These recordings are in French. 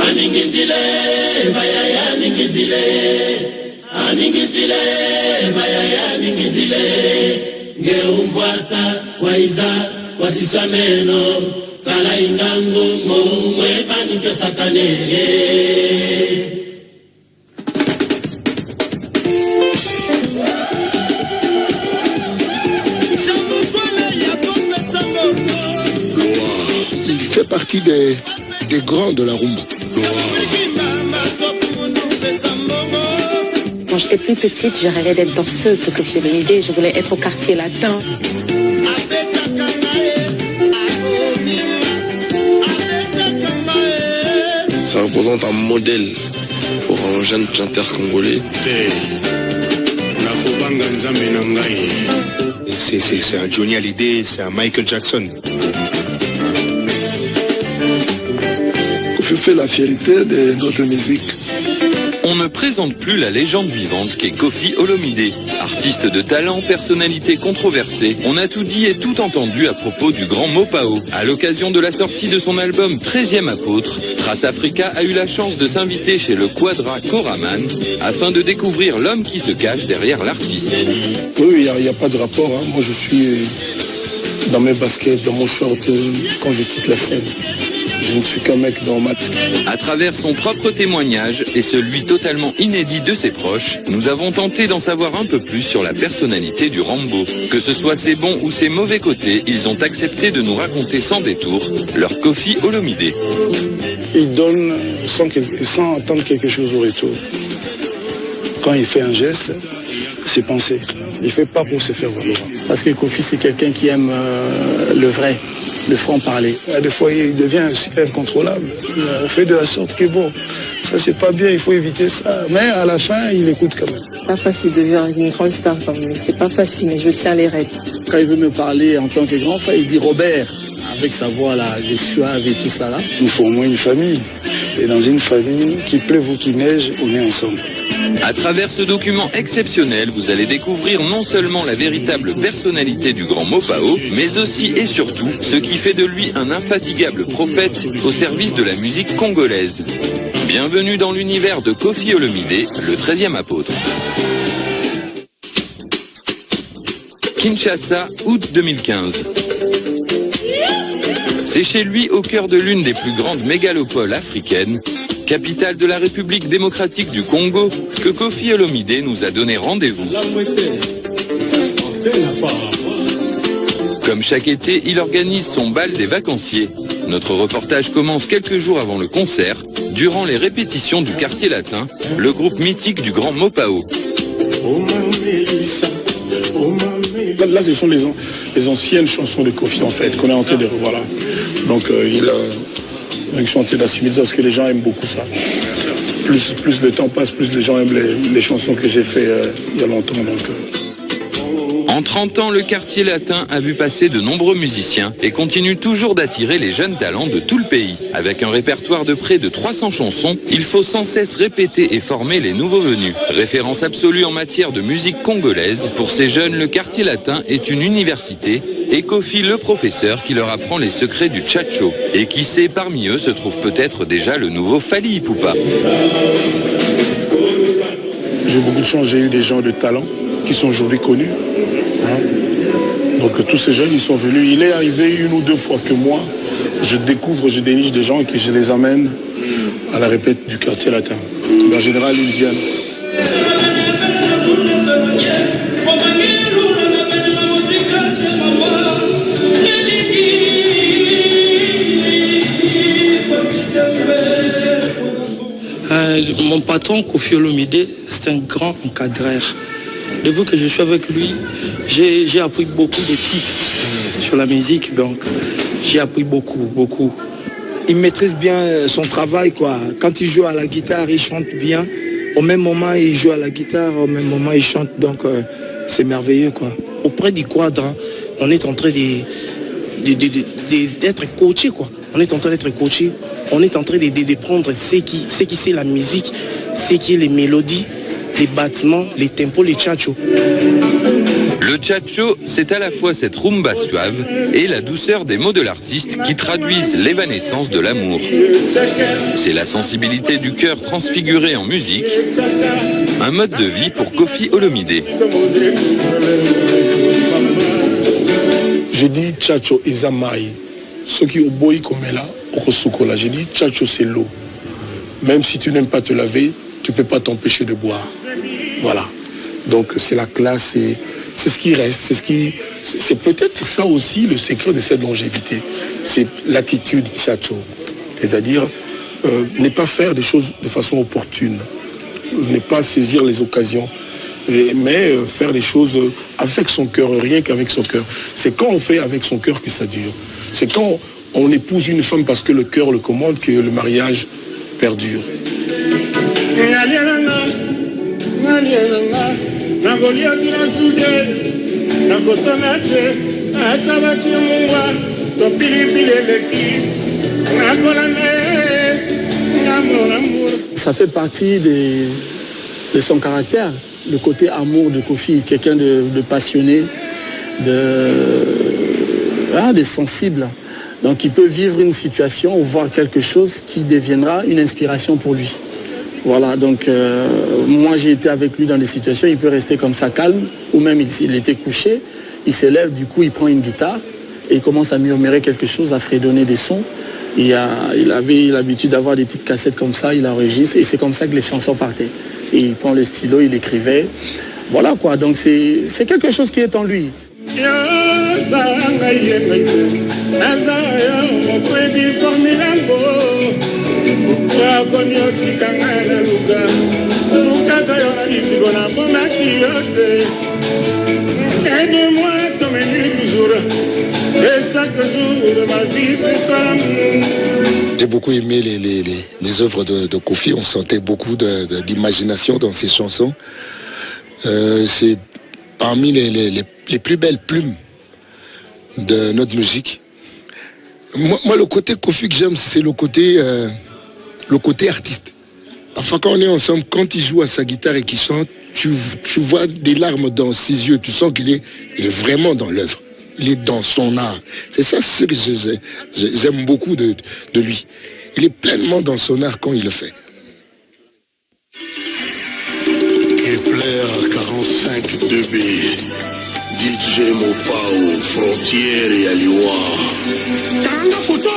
Aningizile, bayaya ningizile. Aningizile, bayaya ningizile. Ngeumbwata, waiza, wasisameno. Kala ingangu, mwe panike sakane. Il fait partie des grands de la rumba. Quand j'étais plus petite, je rêvais d'être danseuse de Koffi Olomidé. Je voulais être au quartier latin. Ça représente un modèle pour un jeune chanteur congolais. C'est un Johnny Hallyday, c'est un Michael Jackson. Koffi fait la fierté de notre musique. On ne présente plus la légende vivante qu'est Koffi Olomidé. Artiste de talent, personnalité controversée, on a tout dit et tout entendu à propos du grand Mopao. À l'occasion de la sortie de son album 13e apôtre, Trace Africa a eu la chance de s'inviter chez le Quadra Koraman afin de découvrir l'homme qui se cache derrière l'artiste. Oui, il n'y a pas de rapport. Hein. Moi, je suis dans mes baskets, dans mon short, quand je quitte la scène. Je ne suis qu'un mec normal. À travers son propre témoignage et celui totalement inédit de ses proches, nous avons tenté d'en savoir un peu plus sur la personnalité du Rambo. Que ce soit ses bons ou ses mauvais côtés, ils ont accepté de nous raconter sans détour leur Koffi Olomidé. Il donne sans attendre quelque chose au retour. Quand il fait un geste, c'est pensé. Il ne fait pas pour se faire valoir. Parce que Koffi, c'est quelqu'un qui aime le vrai. Le franc-parler. Des fois, il devient super contrôlable. On fait de la sorte que bon, ça c'est pas bien, il faut éviter ça. Mais à la fin, il écoute quand même. C'est pas facile de devenir une grande star comme lui. C'est pas facile, mais je tiens les règles. Quand il veut me parler en tant que grand frère, il dit Robert. Avec sa voix là, je suave et tout ça là. Nous formons une famille. Et dans une famille, qu'il pleuve ou qu'il neige, on est ensemble. À travers ce document exceptionnel, vous allez découvrir non seulement la véritable personnalité du grand Mopao, mais aussi et surtout ce qui fait de lui un infatigable prophète au service de la musique congolaise. Bienvenue dans l'univers de Koffi Olomidé, le 13e apôtre. Kinshasa, août 2015. C'est chez lui, au cœur de l'une des plus grandes mégalopoles africaines, capitale de la République démocratique du Congo, que Koffi Olomidé nous a donné rendez-vous. Comme chaque été, il organise son bal des vacanciers. Notre reportage commence quelques jours avant le concert, durant les répétitions du quartier latin, le groupe mythique du grand Mopao. Là, ce sont les anciennes chansons de Koffi, en fait, qu'on est en train de revoir. Donc, ils sont en train d'assimiler ça parce que les gens aiment beaucoup ça. Plus le temps passe, plus les gens aiment les chansons que j'ai fait il y a longtemps. En 30 ans, le quartier latin a vu passer de nombreux musiciens et continue toujours d'attirer les jeunes talents de tout le pays. Avec un répertoire de près de 300 chansons, il faut sans cesse répéter et former les nouveaux venus. Référence absolue en matière de musique congolaise, pour ces jeunes, le quartier latin est une université et Koffi le professeur qui leur apprend les secrets du tchatcho. Et qui sait, parmi eux se trouve peut-être déjà le nouveau Fally Ipupa. J'ai eu beaucoup de chance, j'ai eu des gens de talent qui sont aujourd'hui connus. Donc tous ces jeunes, ils sont venus. Il est arrivé une ou deux fois que moi, je déniche des gens et que je les amène à la répète du quartier latin. Mais en général, ils viennent. Mon patron, Koffi Olomidé, c'est un grand encadreur. Depuis que je suis avec lui, j'ai appris beaucoup de tips sur la musique, donc j'ai appris beaucoup. Il maîtrise bien son travail, quoi. Quand il joue à la guitare, il chante bien. Au même moment, il joue à la guitare, au même moment, il chante, donc c'est merveilleux, quoi. Auprès du Quadra, on est en train d'être coaché, quoi. On est en train d'être coaché. On est en train de prendre ce qui c'est la musique, ce qui est les mélodies, les battements, les tempos, les tchatchos. Le Le tchatcho, c'est à la fois cette rumba suave et la douceur des mots de l'artiste qui traduisent l'évanescence de l'amour. C'est la sensibilité du cœur transfigurée en musique, un mode de vie pour Koffi Olomidé. Je dis tchatcho ezamai. Ceux qui au boy comme là, au sokola. Je dis tchatcho c'est l'eau. Même si tu n'aimes pas te laver, tu ne peux pas t'empêcher de boire. Voilà. Donc c'est la classe, c'est ce qui reste. C'est peut-être ça aussi le secret de cette longévité. C'est l'attitude tchatcho. C'est-à-dire ne pas faire des choses de façon opportune. Ne pas saisir les occasions. Mais faire des choses avec son cœur, rien qu'avec son cœur. C'est quand on fait avec son cœur que ça dure. C'est quand on épouse une femme parce que le cœur le commande que le mariage perdure. Ça fait partie de son caractère, le côté amour de Koffi, quelqu'un de passionné, de sensible. Donc il peut vivre une situation ou voir quelque chose qui deviendra une inspiration pour lui. Voilà, donc moi j'ai été avec lui dans des situations, il peut rester comme ça calme, ou même il était couché, il s'élève, du coup il prend une guitare et il commence à murmurer quelque chose, à fredonner des sons. Il avait l'habitude d'avoir des petites cassettes comme ça, il enregistre et c'est comme ça que les chansons partaient. Et il prend le stylo, il écrivait. Voilà quoi, donc c'est quelque chose qui est en lui. Aide-moi dans mes nuits du jour, et chaque jour de ma vie, c'est toi l'amour. J'ai beaucoup aimé les œuvres de Koffi, on sentait beaucoup d'imagination dans ses chansons. C'est parmi les plus belles plumes de notre musique. Moi le côté Koffi que j'aime, c'est le côté artiste. Enfin, quand on est ensemble, quand il joue à sa guitare et qu'il chante, tu vois des larmes dans ses yeux, tu sens qu'il est vraiment dans l'œuvre. Il est dans son art. C'est ça ce que j'aime beaucoup de lui. Il est pleinement dans son art quand il le fait. Kepler 45 2B, DJ Mopao, Frontière et Aliwa. Karanga photo!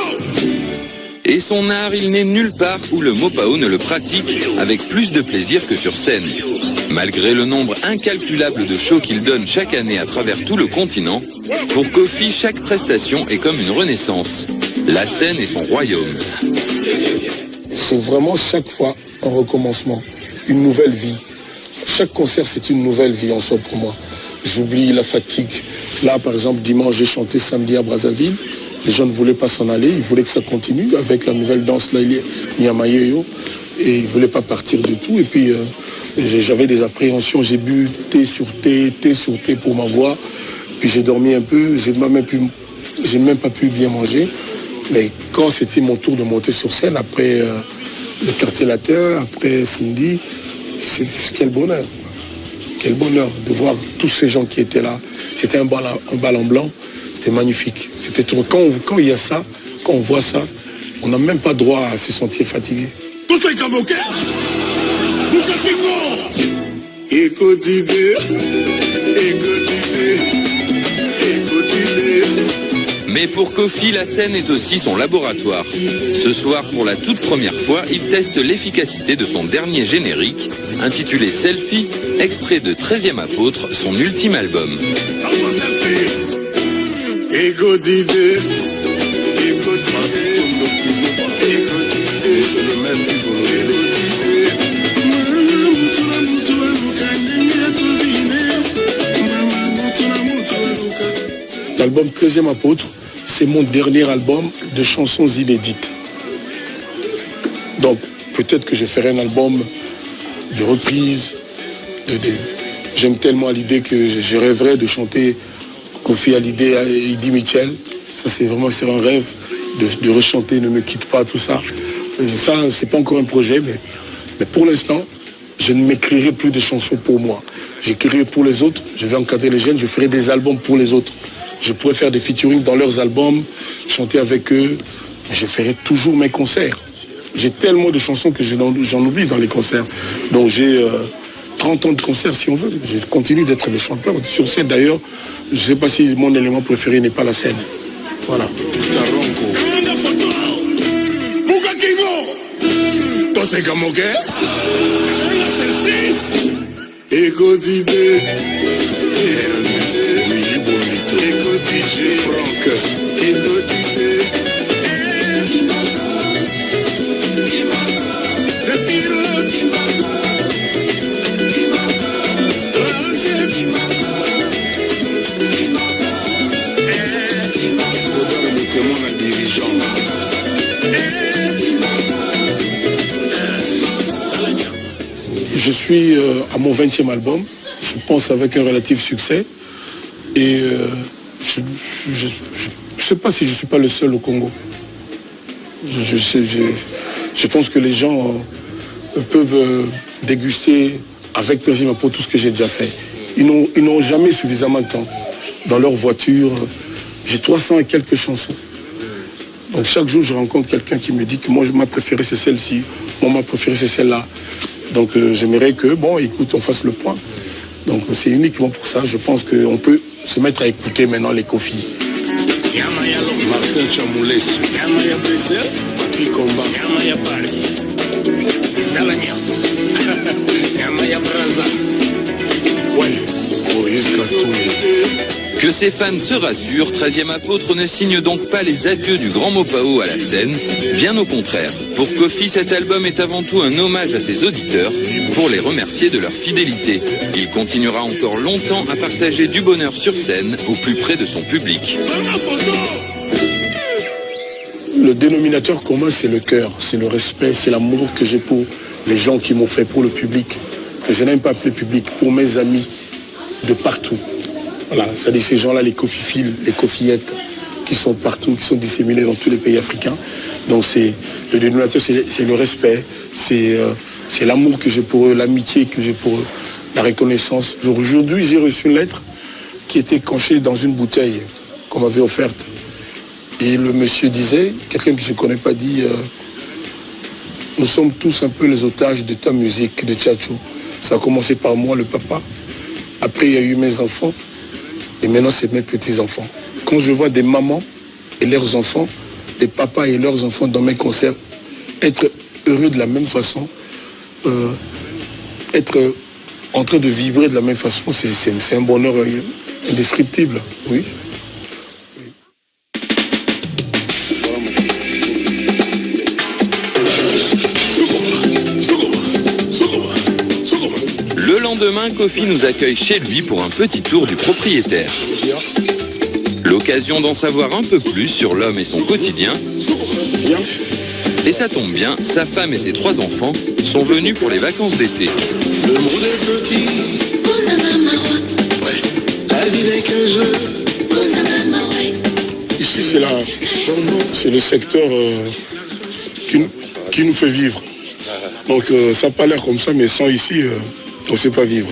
Et son art, il n'est nulle part où le Mopao ne le pratique avec plus de plaisir que sur scène. Malgré le nombre incalculable de shows qu'il donne chaque année à travers tout le continent, pour Koffi, chaque prestation est comme une renaissance. La scène est son royaume. C'est vraiment chaque fois un recommencement, une nouvelle vie. Chaque concert, c'est une nouvelle vie en soi pour moi. J'oublie la fatigue. Là, par exemple, dimanche, j'ai chanté samedi à Brazzaville. Les gens ne voulaient pas s'en aller, ils voulaient que ça continue avec la nouvelle danse là, Nyamayoyo. Et ils ne voulaient pas partir du tout. Et puis, j'avais des appréhensions. J'ai bu thé sur thé pour ma voix. Puis j'ai dormi un peu. J'ai même pas pu bien manger. Mais quand c'était mon tour de monter sur scène, après le quartier latin, après Cindy, quel bonheur. Quel bonheur de voir tous ces gens qui étaient là. C'était un bal en blanc. C'était magnifique. C'était tout. Quand il y a ça, quand on voit ça, on n'a même pas droit à se sentir fatigué. Mais pour Koffi, la scène est aussi son laboratoire. Ce soir, pour la toute première fois, il teste l'efficacité de son dernier générique, intitulé Selfie, extrait de 13e Apôtre, son ultime album. L'album 13e Apôtre, c'est mon dernier album de chansons inédites. Donc peut-être que je ferai un album de reprises. J'aime tellement l'idée que je rêverais de chanter Koffi Hallyday et Eddie Mitchell. Ça c'est un rêve de rechanter Ne me quitte pas, tout ça. Ça, c'est pas encore un projet, mais pour l'instant, je ne m'écrirai plus de chansons pour moi. J'écrirai pour les autres, je vais encadrer les jeunes, je ferai des albums pour les autres. Je pourrais faire des featuring dans leurs albums, chanter avec eux, mais je ferai toujours mes concerts. J'ai tellement de chansons que j'en oublie dans les concerts. Donc j'ai 30 ans de concerts si on veut. Je continue d'être le chanteur. Sur scène d'ailleurs, je ne sais pas si mon élément préféré n'est pas la scène. Voilà. Je suis à mon 20e album, je pense avec un relatif succès. Et je ne sais pas si je ne suis pas le seul au Congo. Je pense que les gens peuvent déguster avec plaisir pour tout ce que j'ai déjà fait. Ils n'ont jamais suffisamment de temps. Dans leur voiture, j'ai 300 et quelques chansons. Donc chaque jour, je rencontre quelqu'un qui me dit que moi, ma préférée, c'est celle-ci. Moi, ma préférée, c'est celle-là. Donc j'aimerais que, bon, écoute, on fasse le point. Donc c'est uniquement pour ça, je pense qu'on peut se mettre à écouter maintenant les Kofi. Martin Chamoules, Yamaya Bessel, Papi Comba, Yamaya Paris, Dalania, Yamaya Braza, ouais, Moïse Katou. Que ses fans se rassurent, 13e apôtre ne signe donc pas les adieux du Grand Mopao à la scène, bien au contraire. Pour Kofi, cet album est avant tout un hommage à ses auditeurs pour les remercier de leur fidélité. Il continuera encore longtemps à partager du bonheur sur scène au plus près de son public. Le dénominateur commun, c'est le cœur, c'est le respect, c'est l'amour que j'ai pour les gens qui m'ont fait, pour le public, que je n'aime pas appeler public, pour mes amis de partout. Voilà, c'est-à-dire ces gens-là, les Kofifils, les Kofillettes, qui sont partout, qui sont disséminés dans tous les pays africains. Donc le dénominateur, c'est le respect, c'est l'amour que j'ai pour eux, l'amitié que j'ai pour eux, la reconnaissance. Aujourd'hui, j'ai reçu une lettre qui était cachée dans une bouteille qu'on m'avait offerte. Et le monsieur disait, quelqu'un que je ne connais pas dit, nous sommes tous un peu les otages de ta musique, de Tchatcho. Ça a commencé par moi, le papa. Après, il y a eu mes enfants. Et maintenant, c'est mes petits-enfants. Quand je vois des mamans et leurs enfants, des papas et leurs enfants dans mes concerts, être heureux de la même façon, être en train de vibrer de la même façon, c'est un bonheur indescriptible, oui. Le lendemain, Kofi nous accueille chez lui pour un petit tour du propriétaire. L'occasion d'en savoir un peu plus sur l'homme et son quotidien. Et ça tombe bien, sa femme et ses 3 enfants sont venus pour les vacances d'été. Le monde est petit, la vie n'est qu'un jeu. Ici, c'est le secteur qui nous fait vivre. Donc ça n'a pas l'air comme ça, mais sans ici, on ne sait pas vivre.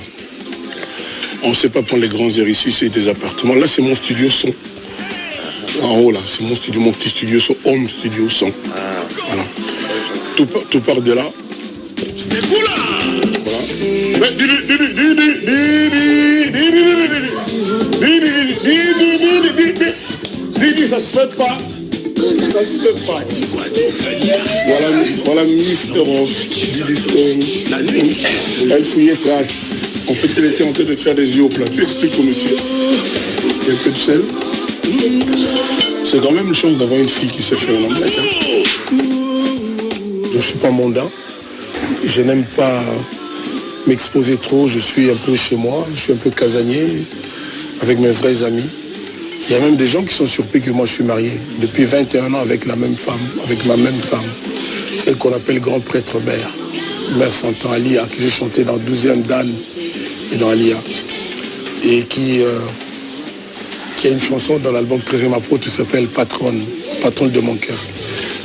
On ne sait pas prendre les grands airs ici, c'est des appartements. Là, c'est mon studio son. En haut, là, c'est mon studio, mon petit studio son, home studio son. Voilà. Tout part de là. C'est cool là. Voilà. Ça se fait pas. Ça se fait pas. Voilà Miss Europe, Didi Stone. Elle fouillait trace. En fait, elle était en train de faire des yeux au plat. Tu expliques au monsieur. Il y a un peu de sel. C'est quand même une chance d'avoir une fille qui sait faire une omelette. Hein. Je ne suis pas mondain. Je n'aime pas m'exposer trop. Je suis un peu chez moi. Je suis un peu casanier avec mes vrais amis. Il y a même des gens qui sont surpris que moi je suis marié depuis 21 ans avec la même femme, avec ma même femme. Celle qu'on appelle grand prêtre mère. Mère Santan Alia, que j'ai chanté dans 12e Dan et dans Alia. Et qui a une chanson dans l'album 13e apôtre qui s'appelle Patronne, patronne de mon cœur.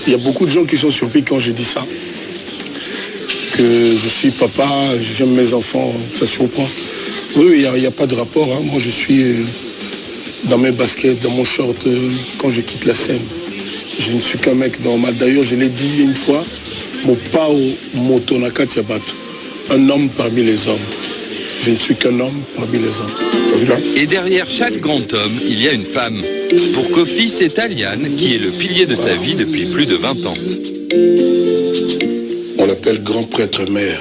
Il y a beaucoup de gens qui sont surpris quand je dis ça. Que je suis papa, j'aime mes enfants, ça surprend. Oui, il n'y a pas de rapport. Hein. Moi, je suis dans mes baskets, dans mon short, quand je quitte la scène. Je ne suis qu'un mec normal. D'ailleurs, je l'ai dit une fois, mon pao motonaka tiabatu, un homme parmi les hommes. Je ne suis qu'un homme parmi les hommes. Et derrière chaque grand homme, il y a une femme. Pour Kofi, c'est Aliane qui est le pilier de sa vie depuis plus de 20 ans. On l'appelle grand prêtre mère.